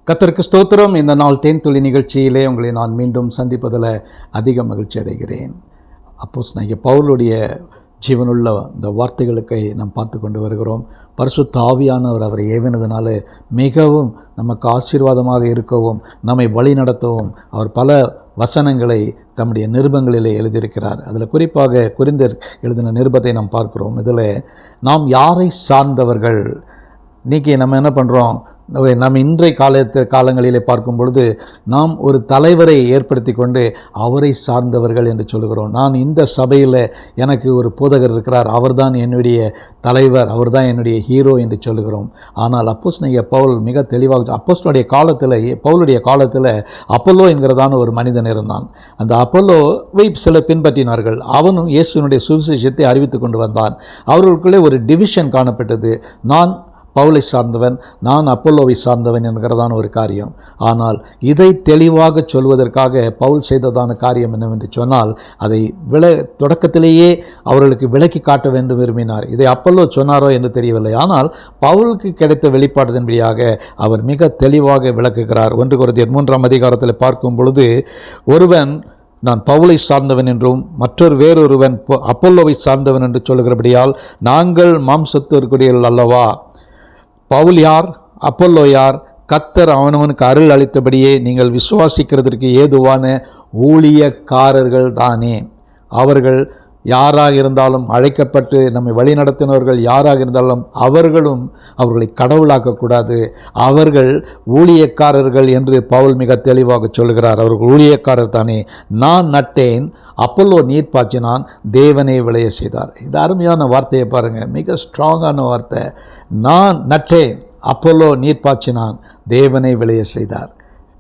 கர்த்தருக்கு ஸ்தோத்திரம். இந்த நாள் தேன்துளி நிகழ்ச்சியிலே உங்களை நான் மீண்டும் சந்திப்பதில் அதிக மகிழ்ச்சி அடைகிறேன். அப்போஸ்தலனாகிய பவுலுடைய ஜீவனுள்ள இந்த வார்த்தைகளுக்கு நாம் பார்த்து கொண்டு வருகிறோம். பரிசுத்த ஆவியானவர் அவரை ஏவினதுனால மிகவும் நமக்கு ஆசீர்வாதமாக இருக்கவும் நம்மை வழி நடத்தவும் அவர் பல வசனங்களை தம்முடைய நிருபங்களிலே எழுதியிருக்கிறார். அதில் குறிப்பாக கொரிந்தியர் எழுதின நிருபத்தை நாம் பார்க்கிறோம். இதில் நாம் யாரை சார்ந்தவர்கள், இன்றைக்கி நம்ம என்ன பண்ணுறோம், நம்ம இன்றைய காலங்களிலே பார்க்கும் பொழுது நாம் ஒரு தலைவரை ஏற்படுத்தி கொண்டு அவரை சார்ந்தவர்கள் என்று சொல்லுகிறோம். நான் இந்த சபையில் எனக்கு ஒரு போதகர் இருக்கிறார், அவர்தான் என்னுடைய தலைவர், அவர்தான் என்னுடைய ஹீரோ என்று சொல்லுகிறோம். ஆனால் அப்போஸ்தலனாகிய பவுல் மிக தெளிவாக பவுலுடைய காலத்தில் அப்பல்லோ என்கிறதான ஒரு மனிதன் இருந்தான். அந்த அப்பல்லோவை சில பின்பற்றினார்கள். அவனும் இயேசுவினுடைய சுவிசேஷத்தை அறிவித்து கொண்டு வந்தான். அவர்களுக்குள்ளே ஒரு டிவிஷன் காணப்பட்டது. நான் பவுலை சார்ந்தவன், நான் அப்பல்லோவை சார்ந்தவன் என்கிறதான ஒரு காரியம். ஆனால் இதை தெளிவாக சொல்வதற்காக பவுல் செய்ததான காரியம் என்னவென்று சொன்னால், அதை தொடக்கத்திலேயே அவர்களுக்கு விளக்கி காட்ட வேண்டும் விரும்பினார். இதை அப்பல்லோ சொன்னாரோ என்று தெரியவில்லை. ஆனால் பவுலுக்கு கிடைத்த வெளிப்பாடுதன்படியாக அவர் மிக தெளிவாக விளக்குகிறார். 1 கொரிந்தியர் 3ஆம் அதிகாரத்தில் பார்க்கும் பொழுது, ஒருவன் நான் பவுலை சார்ந்தவன் என்றும் வேறொருவன் அப்பல்லோவை சார்ந்தவன் என்று சொல்லுகிறபடியால் நாங்கள் மாம்சத்திற்குரியவர்கள் அல்லவா? பவுல் யார், அப்பல்லோ யார்? கர்த்தர் அவனவனுக்கு அருள் அளித்தபடியே நீங்கள் விசுவாசிக்கிறதற்கு ஏதுவான ஊழியக்காரர்கள் தானே. அவர்கள் யாராக இருந்தாலும், அழைக்கப்பட்டு நம்மை வழிநடத்தினவர்கள் யாராக இருந்தாலும் அவர்களும் அவர்களை கடவுளாக்கக்கூடாது. அவர்கள் ஊழியக்காரர்கள் என்று பவுல் மிக தெளிவாக சொல்கிறார். அவர்கள் ஊழியக்காரர் தானே. நான் நட்டேன், அப்பல்லோ நீர் பாய்ச்சினான், தேவனே விளைய செய்தார். இது அருமையான வார்த்தையை பாருங்கள், மிக ஸ்ட்ராங்கான வார்த்தை. நான் நட்டேன், அப்பல்லோ நீர் பாய்ச்சினான், தேவனை விளைய செய்தார்.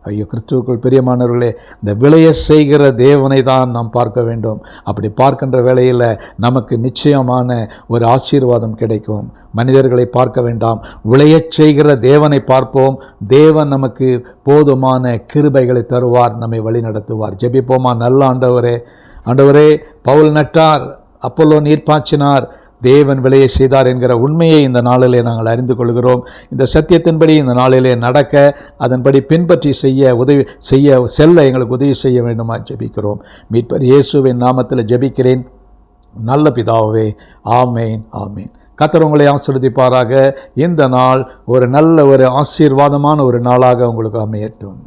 ஐயோ, கிறிஸ்துவுக்குள் பிரியமானவர்களே, இந்த விளைய செய்கிற தேவனை தான் நாம் பார்க்க வேண்டும். அப்படி பார்க்கின்ற வேளையில் நமக்கு நிச்சயமான ஒரு ஆசீர்வாதம் கிடைக்கும். மனிதர்களை பார்க்க வேண்டாம், விளையச் செய்கிற தேவனை பார்ப்போம். தேவன் நமக்கு போதுமான கிருபைகளை தருவார், நம்மை வழி நடத்துவார். ஜெபிப்போமா? நல்ல ஆண்டவரே, பவுல் நட்டார், அப்பல்லோ நீர் பாய்ச்சினார், தேவன் விளைய செய்தார் என்கிற உண்மையை இந்த நாளிலே நாங்கள் அறிந்து கொள்கிறோம். இந்த சத்தியத்தின்படி இந்த நாளிலே நடக்க, அதன்படி பின்பற்றி செல்ல எங்களுக்கு உதவி செய்ய வேண்டுமா ஜெபிக்கிறோம். மீட்பர் இயேசுவின் நாமத்தில் ஜெபிக்கிறேன் நல்ல பிதாவே, ஆமேன், ஆமேன். கர்த்தர் உங்களை ஆசீர்வதிப்பாராக. இந்த நாள் ஒரு நல்ல ஒரு ஆசீர்வாதமான ஒரு நாளாக உங்களுக்கு அமையட்டும்.